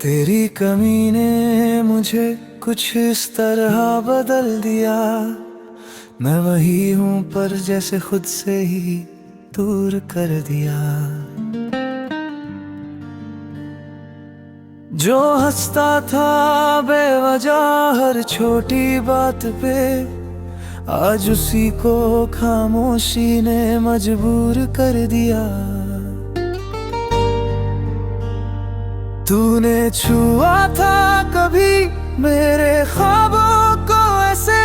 तेरी कमी ने मुझे कुछ इस तरह बदल दिया। मैं वही हूँ पर जैसे खुद से ही दूर कर दिया। जो हंसता था बेवजह हर छोटी बात पे, आज उसी को खामोशी ने मजबूर कर दिया। तूने छुआ था कभी मेरे ख्वाबों को ऐसे,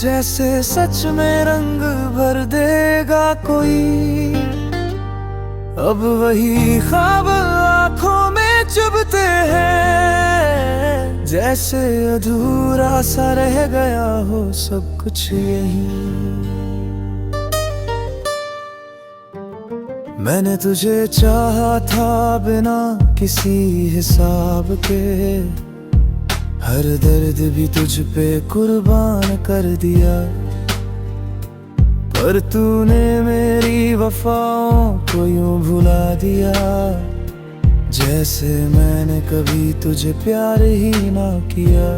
जैसे सच में रंग भर देगा कोई। अब वही ख्वाब आंखों में चुभते हैं, जैसे अधूरा सा रह गया हो सब कुछ यही। मैंने तुझे चाहा था बिना किसी हिसाब के, हर दर्द भी तुझ पे कुर्बान कर दिया। पर तूने मेरी वफाओं को यूं भुला दिया, जैसे मैंने कभी तुझे प्यार ही ना किया।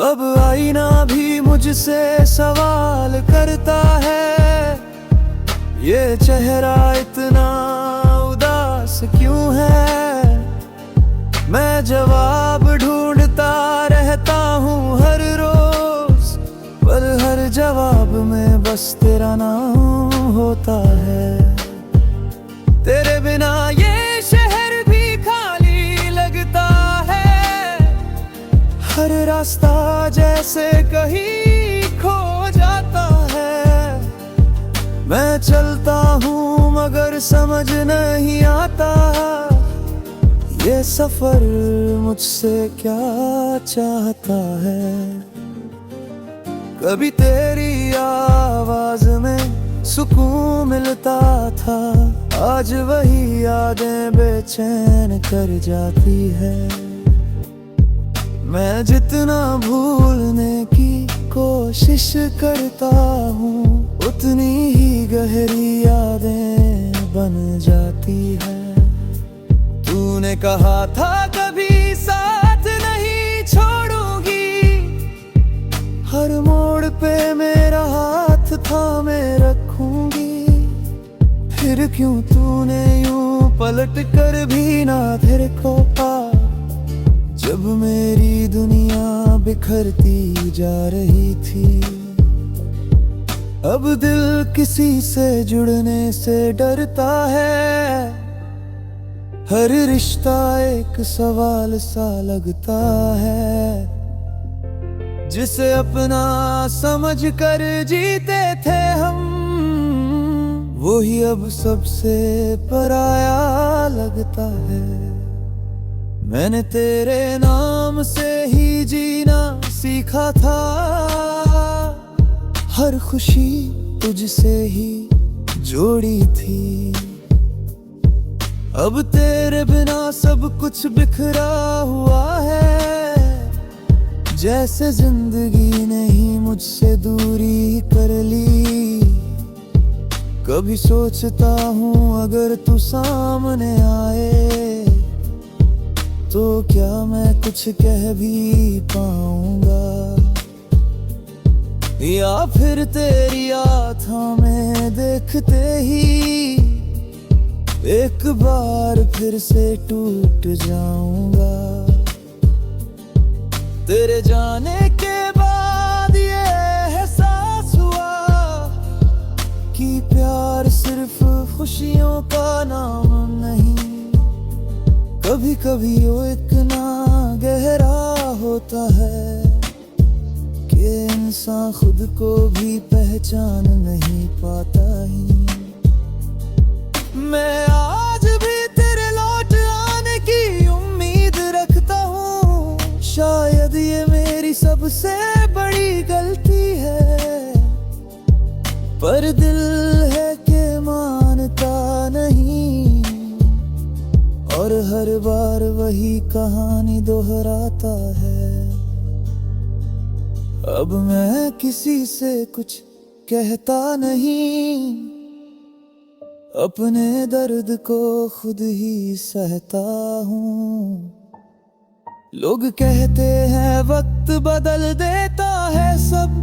अब आईना भी मुझसे सवाल करता है, ये चेहरा इतना उदास क्यों है। मैं जवाब ढूंढता रहता हूँ हर रोज, पर हर जवाब में बस तेरा नाम होता है। तेरे बिना ये शहर भी खाली लगता है, हर रास्ता जैसे कहीं खो जाता है। मैं चलता हूँ मगर समझ नहीं आता, ये सफर मुझसे क्या चाहता है। कभी तेरी आवाज में सुकून मिलता था, आज वही यादें बेचैन कर जाती है। मैं जितना भूलने की कोशिश करता हूँ, उतनी ही गहरी यादें बन जाती है। तूने कहा था कभी साथ नहीं छोड़ूंगी, हर मोड़ पे मेरा हाथ थामे रखूंगी। फिर क्यों तूने यूं पलट कर भी ना देखो पा, जब मेरी दुनिया बिखरती जा रही थी। अब दिल किसी से जुड़ने से डरता है, हर रिश्ता एक सवाल सा लगता है। जिसे अपना समझ कर जीते थे हम, वो ही अब सबसे पराया लगता है। मैंने तेरे नाम से ही जीना सीखा था, हर खुशी तुझसे ही जोड़ी थी। अब तेरे बिना सब कुछ बिखरा हुआ है, जैसे जिंदगी ने ही मुझसे दूरी कर ली। कभी सोचता हूँ अगर तू सामने आए, तो क्या मैं कुछ कह भी पाऊंगा, या फिर तेरी आँखों में देखते ही एक बार फिर से टूट जाऊंगा। तेरे जाने के बाद ये एहसास हुआ कि प्यार सिर्फ खुशियों का नाम नहीं। कभी कभी वो इतना गहरा होता है कि इंसान खुद को भी पहचान नहीं पाता ही। मैं आज भी तेरे लौट आने की उम्मीद रखता हूँ, शायद ये मेरी सबसे बड़ी गलती है। पर दिल है कि मानता नहीं, और हर बार वही कहानी दोहराता है। अब मैं किसी से कुछ कहता नहीं, अपने दर्द को खुद ही सहता हूँ। लोग कहते हैं वक्त बदल देता है सब,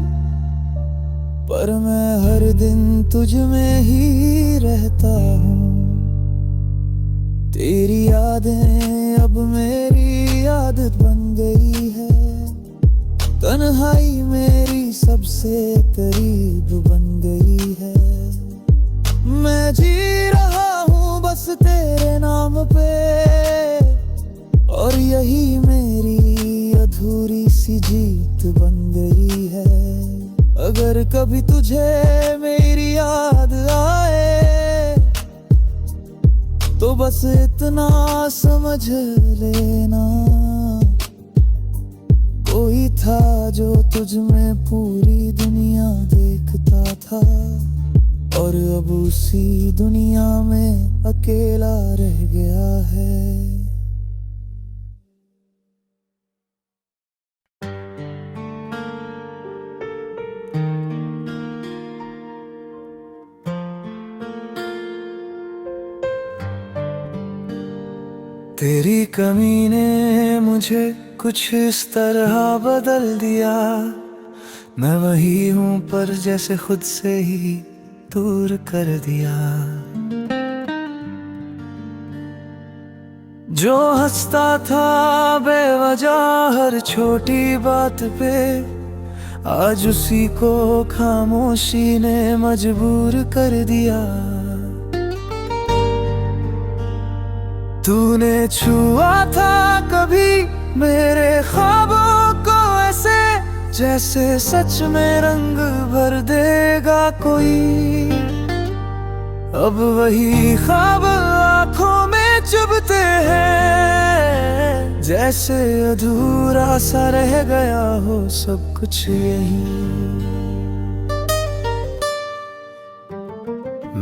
पर मैं हर दिन तुझ में ही रहता हूँ। तेरी यादें अब मेरी आदत बन गई है, तन्हाई मेरी सबसे करीब बन गई है। मैं जी रहा हूँ बस तेरे नाम पे, और यही मेरी अधूरी सी जीत बन गई है। अगर कभी तुझे मेरी याद आए तो बस इतना समझ लेना, कोई था जो तुझ में पूरी दुनिया देखता था, और अब उसी दुनिया में अकेला रह गया है। तेरी कमी ने मुझे कुछ इस तरह बदल दिया, मैं वही हूँ पर जैसे खुद से ही दूर कर दिया। जो हंसता था बेवजह हर छोटी बात पे, आज उसी को खामोशी ने मजबूर कर दिया। तूने छुआ था कभी मेरे ख्वाबों को ऐसे, जैसे सच में रंग भर देगा कोई। अब वही ख्वाब आंखों में चुभते हैं, जैसे अधूरा सा रह गया हो सब कुछ यही।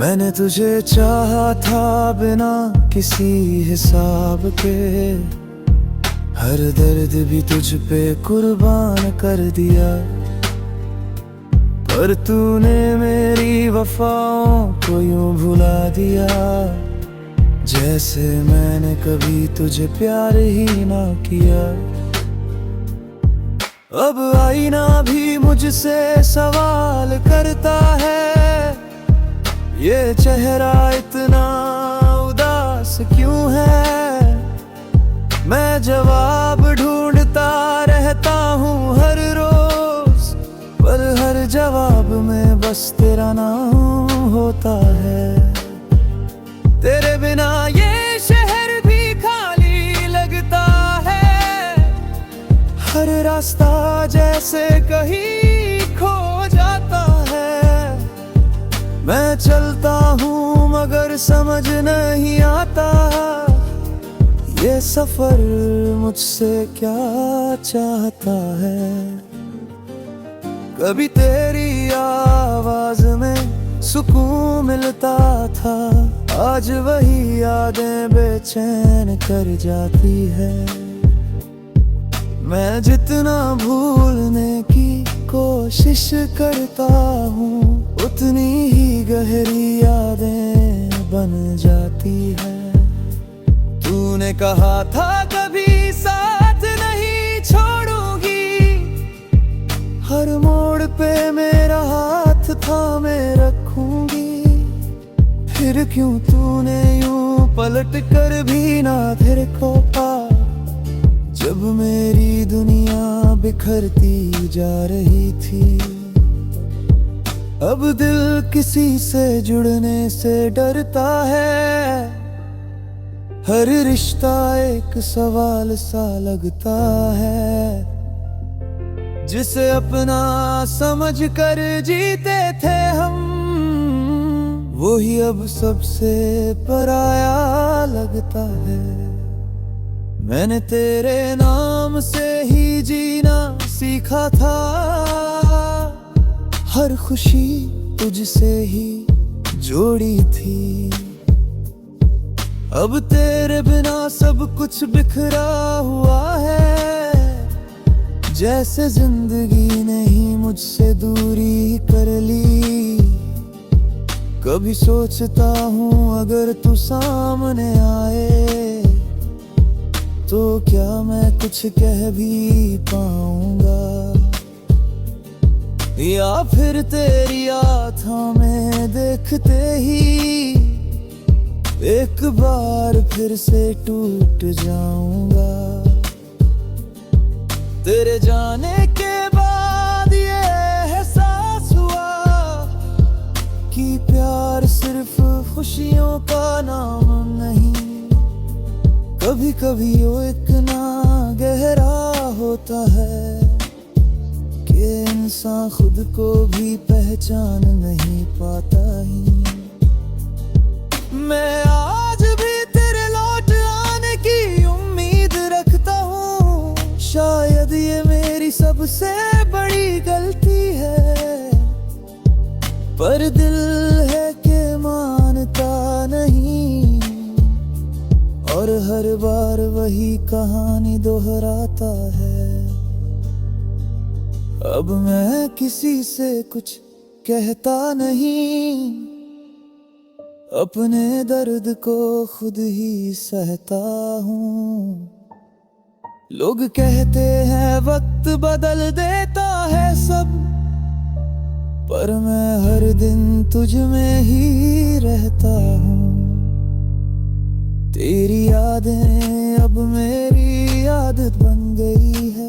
मैंने तुझे चाहा था बिना किसी हिसाब के, हर दर्द भी तुझ पे कुर्बान कर दिया। पर तूने मेरी वफाओं को यूं भुला दिया, जैसे मैंने कभी तुझे प्यार ही ना किया। अब आईना भी मुझसे सवाल करता है, ये चेहरा इतना उदास क्यों है। मैं जवाब ढूंढता रहता हूँ हर रोज, पर हर जवाब में बस तेरा नाम होता है। तेरे बिना ये शहर भी खाली लगता है, हर रास्ता जैसे कहीं खो जाता है। मैं चलता हूँ मगर समझ नहीं आता, ये सफर मुझसे क्या चाहता है। कभी तेरी आवाज में सुकून मिलता था, आज वही यादें बेचैन कर जाती है। मैं जितना भूलने की कोशिश करता हूँ, उतनी ही गहरी यादें बन जाती है। तूने कहा था कभी साथ नहीं छोड़ूंगी, हर मोड़ पे मेरा हाथ थामे रखूंगी। फिर क्यों तूने यूं पलट कर भी ना देखा, जब मेरी दुनिया बिखरती जा रही थी। अब दिल किसी से जुड़ने से डरता है, हर रिश्ता एक सवाल सा लगता है। जिसे अपना समझ कर जीते थे हम, वही अब सबसे पराया लगता है। मैंने तेरे नाम से ही जीना सीखा था, हर खुशी तुझसे ही जोड़ी थी। अब तेरे बिना सब कुछ बिखरा हुआ है, जैसे जिंदगी ने ही मुझसे दूरी कर ली। कभी सोचता हूँ अगर तू सामने आए तो क्या मैं कुछ कह भी पाऊंगा, या फिर तेरी आँखों में देखते ही एक बार फिर से टूट जाऊंगा। तेरे जाने के बाद ये एहसास हुआ कि प्यार सिर्फ खुशियों का नाम नहीं, कभी कभी वो इतना गहरा होता है कि इंसान खुद को भी पहचान नहीं पाता ही। मैं आज भी तेरे लौट आने की उम्मीद रखता हूँ, शायद ये मेरी सबसे बड़ी गलती है, पर दिल है कि मानता नहीं और हर बार वही कहानी दोहराता है। अब मैं किसी से कुछ कहता नहीं, अपने दर्द को खुद ही सहता हूँ। लोग कहते हैं वक्त बदल देता है सब, पर मैं हर दिन तुझ में ही रहता हूँ। तेरी यादें अब मेरी आदत बन गई है,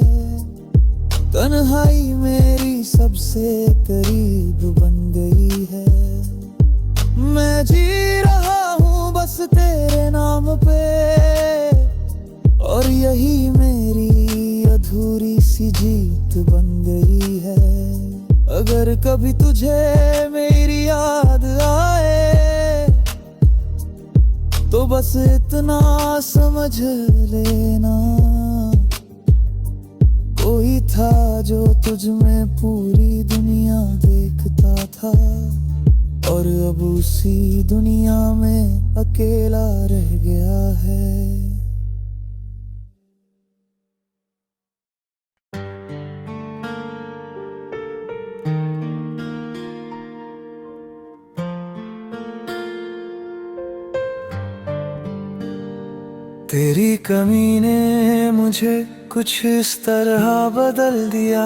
तन्हाई मेरी सबसे करीब बन गई है। मैं जी रहा हूँ बस तेरे नाम पे, और यही मेरी अधूरी सी जीत बन गई है। अगर कभी तुझे मेरी याद आए तो बस इतना समझ लेना, कोई था जो तुझ में पूरी दुनिया देखता था, और अब उसी दुनिया में अकेला रह गया है। तेरी कमी ने मुझे कुछ इस तरह बदल दिया,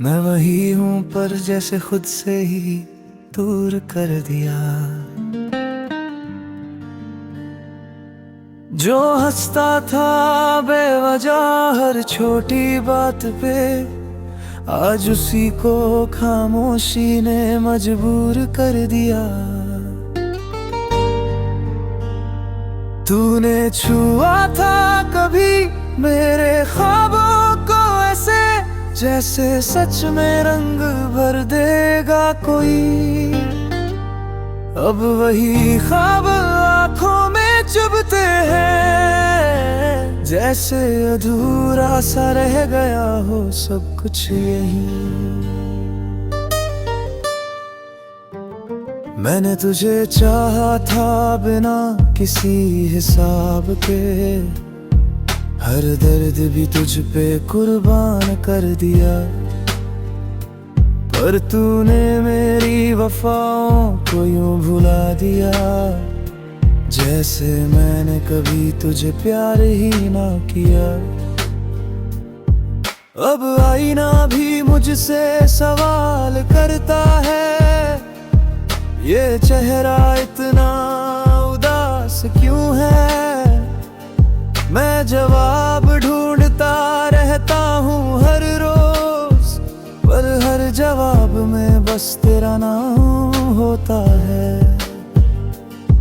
मैं वही हूँ पर जैसे खुद से ही दूर कर दिया। जो हंसता था बेवजह हर छोटी बात पे, आज उसी को खामोशी ने मजबूर कर दिया। तूने छुआ था कभी मेरे ख्वाबों को ऐसे, जैसे सच में रंग भर देगा कोई। अब वही ख्वाब आँखों में चुभते हैं, जैसे अधूरा सा रह गया हो सब कुछ यही। मैंने तुझे चाहा था बिना किसी हिसाब के, हर दर्द भी तुझ पे कुर्बान कर दिया, पर तूने मेरी वफाओं को यूं भुला दिया, जैसे मैंने कभी तुझे प्यार ही ना किया। अब आईना भी मुझसे सवाल करता है, ये चेहरा इतना उदास क्यों है। मैं जवाब ढूंढता रहता हूँ हर रोज, पर हर जवाब में बस तेरा नाम होता है।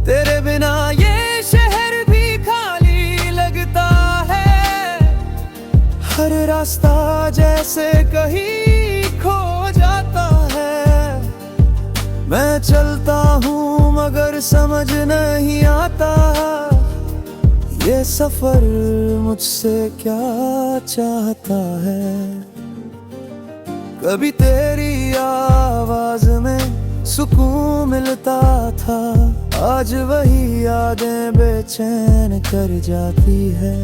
तेरे बिना ये शहर भी खाली लगता है, हर रास्ता जैसे कहीं खो जाता है। मैं चलता हूँ मगर समझ नहीं आता, ये सफर मुझसे क्या चाहता है। कभी तेरी आवाज में सुकून मिलता था, आज वही यादें बेचैन कर जाती है।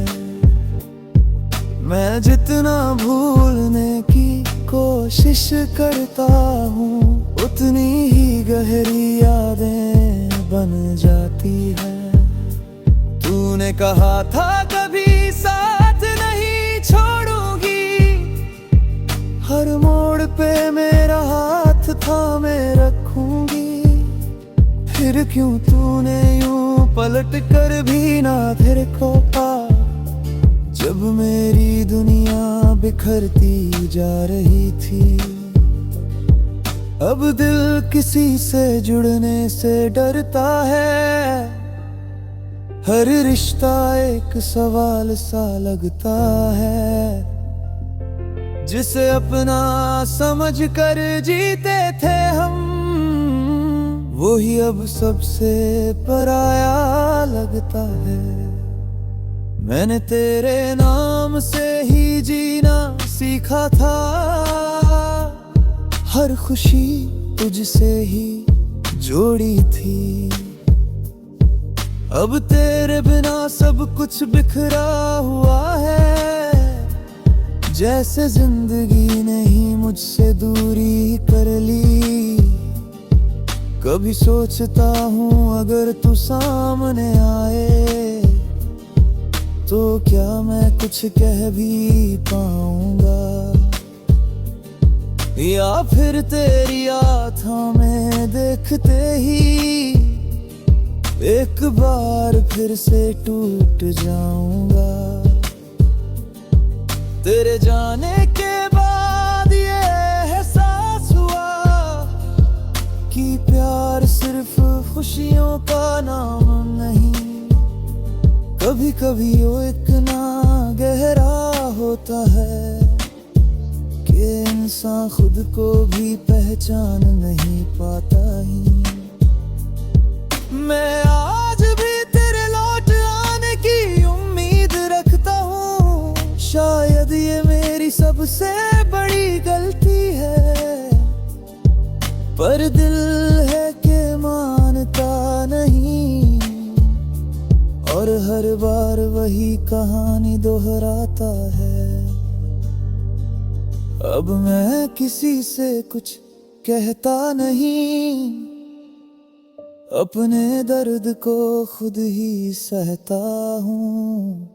मैं जितना भूलने की कोशिश करता हूँ, उतनी ही गहरी यादें बन जाती है। तूने कहा था कभी साथ नहीं छोड़ूंगी, हर मोड़ पे मेरा हाथ थामे रखूंगी। फिर क्यों तूने यूं पलट कर भी ना देखो पा, जब मेरी दुनिया बिखरती जा रही थी। अब दिल किसी से जुड़ने से डरता है, हर रिश्ता एक सवाल सा लगता है। जिसे अपना समझ कर जीते थे हम, वही अब सबसे पराया लगता है। मैंने तेरे नाम से ही जीना सीखा था, हर खुशी तुझसे ही जोड़ी थी। अब तेरे बिना सब कुछ बिखरा हुआ है, जैसे जिंदगी ने ही मुझसे दूरी कर ली। कभी सोचता हूँ अगर तू सामने आए, तो क्या मैं कुछ कह भी पाऊंगा, या फिर तेरी आँखों में देखते ही एक बार फिर से टूट जाऊंगा। तेरे जाने के बाद ये एहसास हुआ कि प्यार सिर्फ खुशियों का नाम नहीं, कभी कभी वो इतना गहरा होता है कि इंसान खुद को भी पहचान नहीं पाता ही। मैं आज भी तेरे लौट आने की उम्मीद रखता हूँ, शायद ये मेरी सबसे बड़ी गलती है, पर दिल है कि मानता नहीं, और हर बार वही कहानी दोहराता है। अब मैं किसी से कुछ कहता नहीं, अपने दर्द को खुद ही सहता हूँ।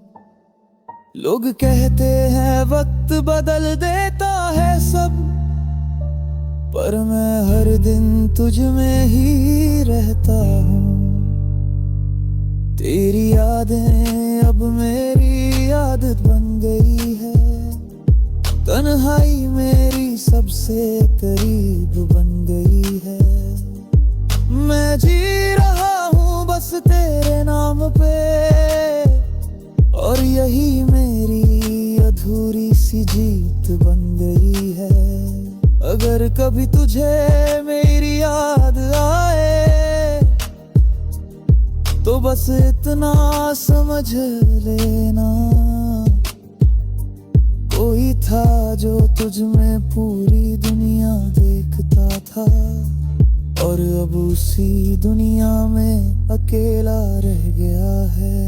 लोग कहते हैं वक्त बदल देता है सब, पर मैं हर दिन तुझ में ही रहता हूँ। तेरी यादें अब मेरी आदत बन गई है, तन्हाई मेरी सबसे करीब बन गई है। मैं जी रहा हूँ बस तेरे नाम पे, और यही मेरी अधूरी सी जीत बन गई है। अगर कभी तुझे मेरी याद आए, तो बस इतना समझ लेना, कोई था जो तुझ में पूरी दुनिया देखता था, और अब उसी दुनिया में अकेला रह गया है।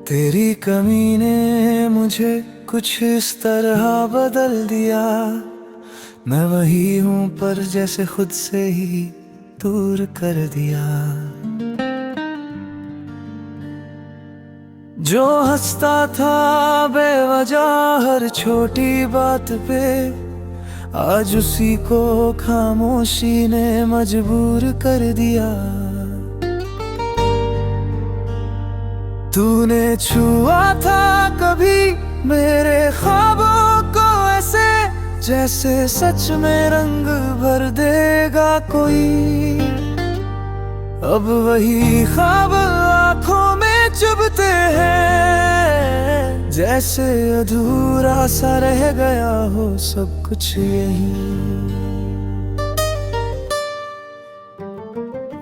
तेरी कमी ने मुझे कुछ इस तरह बदल दिया, मैं वही हूँ पर जैसे खुद से ही दूर कर दिया। जो हंसता था बेवजह हर छोटी बात पे, आज उसी को खामोशी ने मजबूर कर दिया। तूने छुआ था कभी मेरे ख्वाबों को ऐसे, जैसे सच में रंग भर देगा कोई। अब वही ख्वाब आँखों में चुभते हैं, जैसे अधूरा सा रह गया हो सब कुछ यही।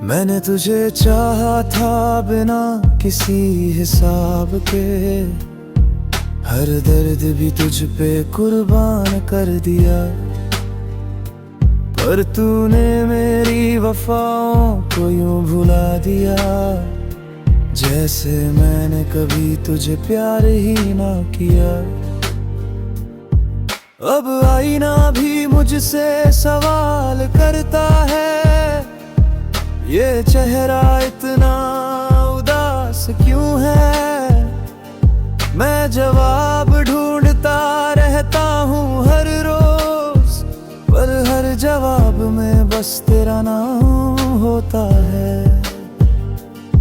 मैंने तुझे चाहा था बिना किसी हिसाब के, हर दर्द भी तुझ पे कुर्बान कर दिया, पर तूने मेरी वफाओं को यूं भुला दिया, जैसे मैंने कभी तुझे प्यार ही ना किया। अब आईना भी मुझसे सवाल करता है, ये चेहरा इतना उदास क्यों है। मैं जवाब ढूंढता रहता हूँ हर रोज, पर हर जवाब में बस तेरा नाम होता है।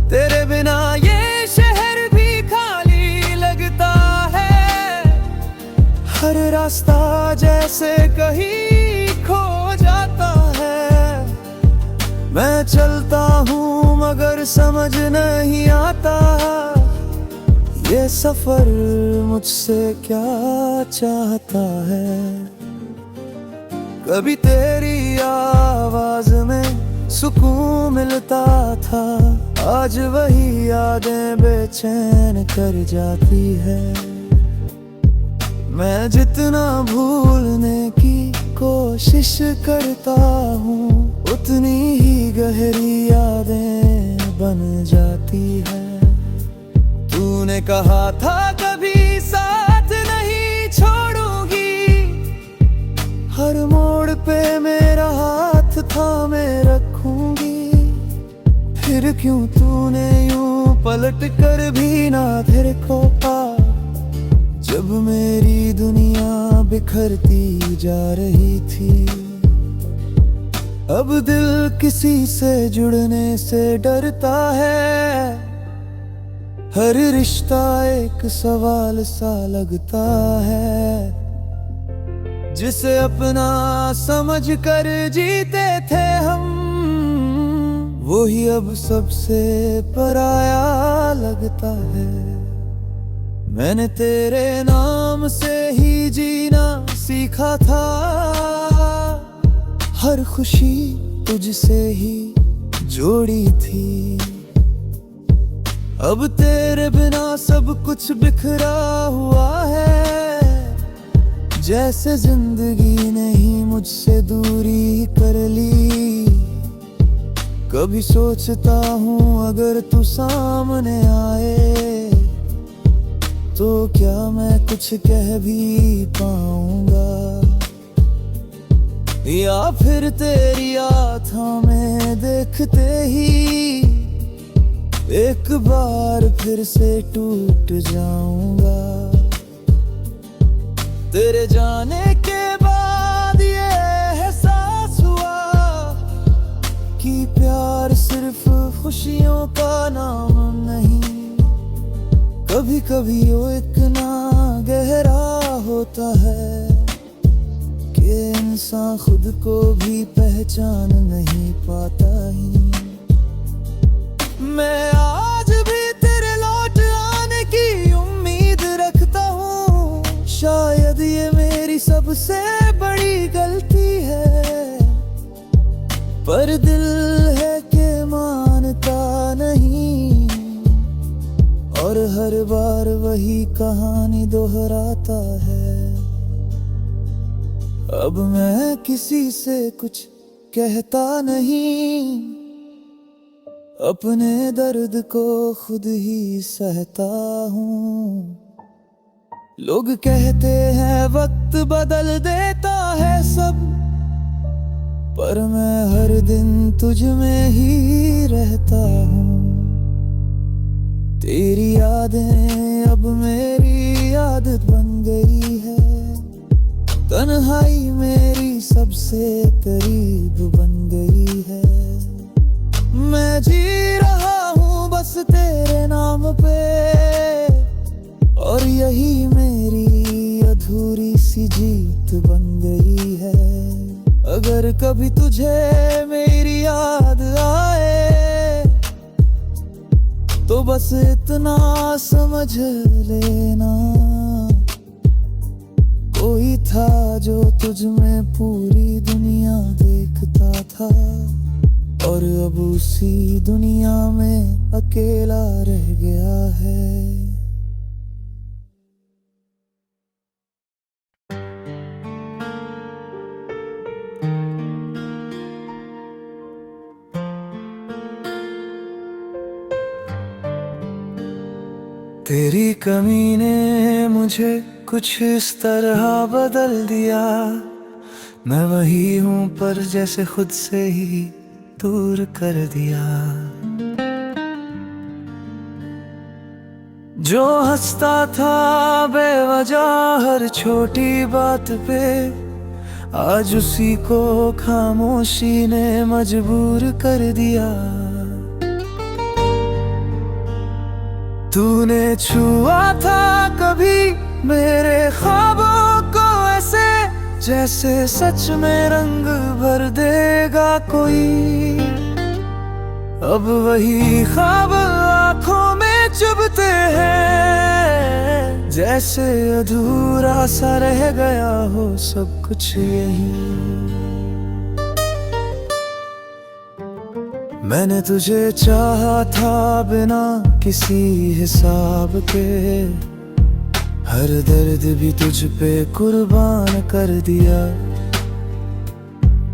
तेरे बिना ये शहर भी खाली लगता है, हर रास्ता जैसे कहीं खो जाता है। मैं चलता हूँ मगर समझ नहीं आता, ये सफर मुझसे क्या चाहता है। कभी तेरी आवाज में सुकून मिलता था, आज वही यादें बेचैन कर जाती है। मैं जितना भूलने की कोशिश करता हूँ, उतनी ही गहरी यादें बन जाती है। तूने कहा था कभी साथ नहीं छोड़ूंगी, हर मोड़ पे मेरा हाथ थामे रखूंगी। फिर क्यों तूने यूं पलट कर भी ना देखा, जब मेरी दुनिया बिखरती जा रही थी। अब दिल किसी से जुड़ने से डरता है, हर रिश्ता एक सवाल सा लगता है। जिसे अपना समझ कर जीते थे हम, वही अब सबसे पराया लगता है। मैंने तेरे नाम से ही जीना सीखा था, हर खुशी तुझसे ही जोड़ी थी। अब तेरे बिना सब कुछ बिखरा हुआ है, जैसे जिंदगी ने ही मुझसे दूरी कर ली। कभी सोचता हूँ अगर तू सामने आए, तो क्या मैं कुछ कह भी पाऊंगा, या फिर तेरी आँखों में देखते ही एक बार फिर से टूट जाऊंगा। तेरे जाने के बाद ये एहसास हुआ कि प्यार सिर्फ खुशियों का नाम नहीं। कभी कभी वो इतना गहरा होता है कि इंसान खुद को भी पहचान नहीं पाता ही। मैं आज भी तेरे लौट आने की उम्मीद रखता हूँ, शायद ये मेरी सबसे बड़ी गलती है। पर दिल है कि मानता नहीं, और हर बार वही कहानी दोहराता है। अब मैं किसी से कुछ कहता नहीं, अपने दर्द को खुद ही सहता हूँ। लोग कहते हैं वक्त बदल देता है सब, पर मैं हर दिन तुझ में ही रहता हूँ। तेरी यादें अब मेरी आदत बन गई है, तन्हाई मेरी सबसे करीब बन गई है। मैं जी रहा हूँ बस तेरे नाम पे, और यही मेरी अधूरी सी जीत बन गई है। अगर कभी तुझे मेरी याद आए, तो बस इतना समझ लेना, कोई था जो तुझ में पूरी दुनिया देखता था, और अब उसी दुनिया में अकेला रह गया है। तेरी कमी ने मुझे कुछ इस तरह बदल दिया। मैं वही हूँ पर जैसे खुद से ही दूर कर दिया। जो हंसता था बेवजह हर छोटी बात पे, आज उसी को खामोशी ने मजबूर कर दिया। तूने छुआ था कभी मेरे ख्वाबों को ऐसे, जैसे सच में रंग भर देगा कोई। अब वही ख्वाब आंखों में चुभते हैं, जैसे अधूरा सा रह गया हो सब कुछ यही। मैंने तुझे चाहा था बिना किसी हिसाब के, हर दर्द भी तुझ पे कुर्बान कर दिया।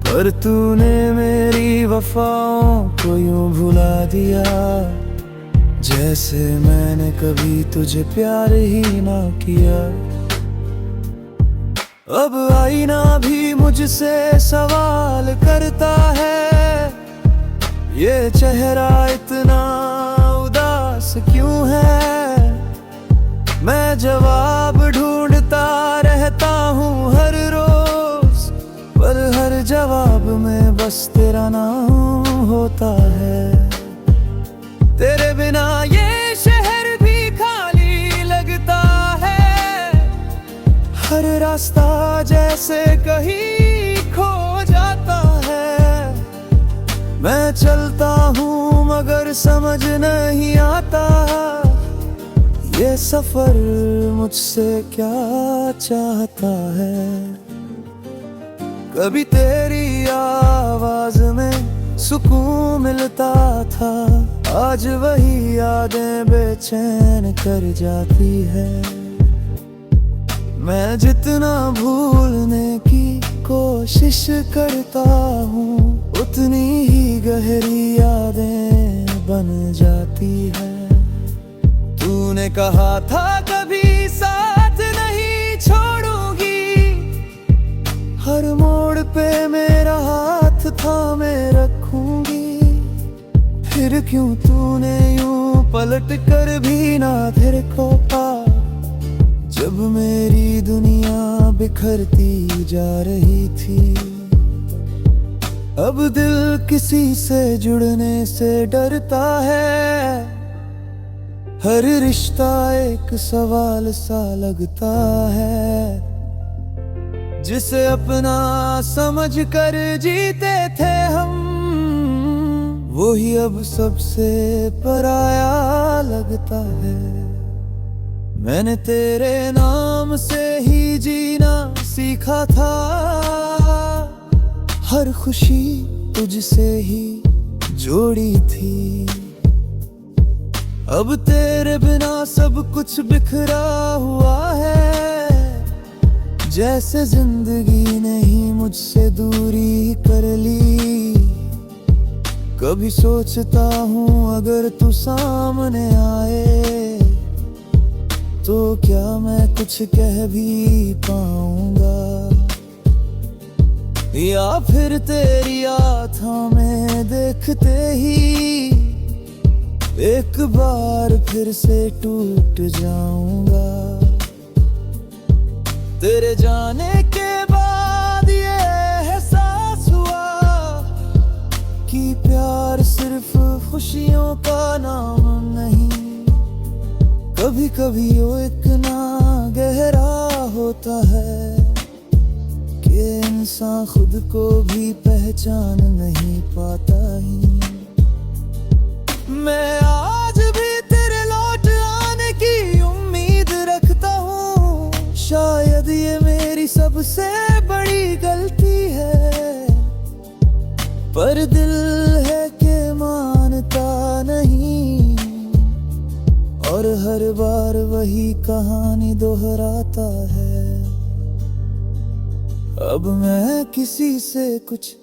पर तूने मेरी वफाओं को यूं भुला दिया, जैसे मैंने कभी तुझे प्यार ही ना किया। अब आईना भी मुझसे सवाल करता है, ये चेहरा इतना उदास क्यों है। मैं जवाब ढूंढता रहता हूँ हर रोज, पर हर जवाब में बस तेरा नाम होता है। तेरे बिना ये शहर भी खाली लगता है, हर रास्ता जैसे कहीं खो जाता है। मैं चलता हूँ मगर समझ नहीं आता, ये सफर मुझसे क्या चाहता है। कभी तेरी आवाज में सुकून मिलता था, आज वही यादें बेचैन कर जाती है। मैं जितना भूलने की कोशिश करता हूँ, उतनी ही गहरी यादें बन जाती है। तूने कहा था कभी साथ नहीं छोड़ूंगी, हर मोड़ पे मेरा हाथ थामे रखूंगी। फिर क्यों तूने यूं पलट कर भी ना फिर को पा, जब मेरी दुनिया बिखरती जा रही थी। अब दिल किसी से जुड़ने से डरता है, हर रिश्ता एक सवाल सा लगता है। जिसे अपना समझ कर जीते थे हम, वो ही अब सबसे पराया लगता है। मैंने तेरे नाम से ही जीना सीखा था, हर खुशी तुझसे ही जोड़ी थी। अब तेरे बिना सब कुछ बिखरा हुआ है, जैसे जिंदगी ने ही मुझसे दूरी कर ली। कभी सोचता हूँ अगर तू सामने आए, तो क्या मैं कुछ कह भी पाऊंगा, या फिर तेरी आँखों में देखते ही एक बार फिर से टूट जाऊंगा। तेरे जाने के बाद ये एहसास हुआ कि प्यार सिर्फ खुशियों का नाम नहीं। कभी कभी वो इतना गहरा होता है कि इंसान खुद को भी पहचान नहीं पाता ही। मैं आज भी तेरे लौट आने की उम्मीद रखता हूँ, शायद ये मेरी सबसे बड़ी गलती है। पर दिल है कि मानता नहीं, और हर बार वही कहानी दोहराता है। अब मैं किसी से कुछ